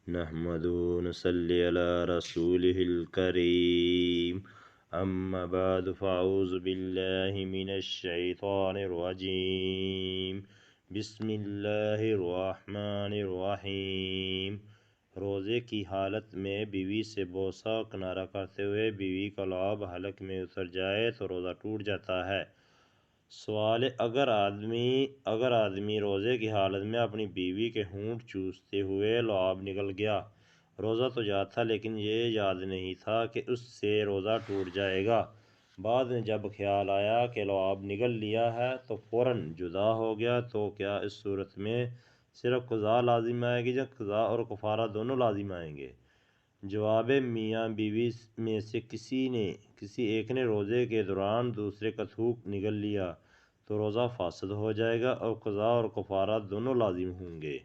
نحمدہ ونصلی علی رسولہ الکریم اما بعد فاعوذ باللہ من الشیطان الرجیم بسم اللہ الرحمن الرحیم۔ روزے کی حالت میں بیوی سے بوسہ کنارہ کرتے ہوئے بیوی کا لعاب حلق میں اتر جائے تو روزہ ٹوٹ جاتا ہے۔ سوال: اگر آدمی روزے کی حالت میں اپنی بیوی کے ہونٹ چوستے ہوئے لعاب نگل گیا، روزہ تو یاد تھا لیکن یہ یاد نہیں تھا کہ اس سے روزہ ٹوٹ جائے گا، بعد میں جب خیال آیا کہ لعاب نگل لیا ہے تو فوراً جدا ہو گیا، تو کیا اس صورت میں صرف قضا لازم آئے گی یا قضا اور کفارہ دونوں لازم آئیں گے؟ جواب: میاں بیوی میں سے کسی ایک نے روزے کے دوران دوسرے کا تھوک نگل لیا تو روزہ فاسد ہو جائے گا اور قضا اور کفارہ دونوں لازم ہوں گے۔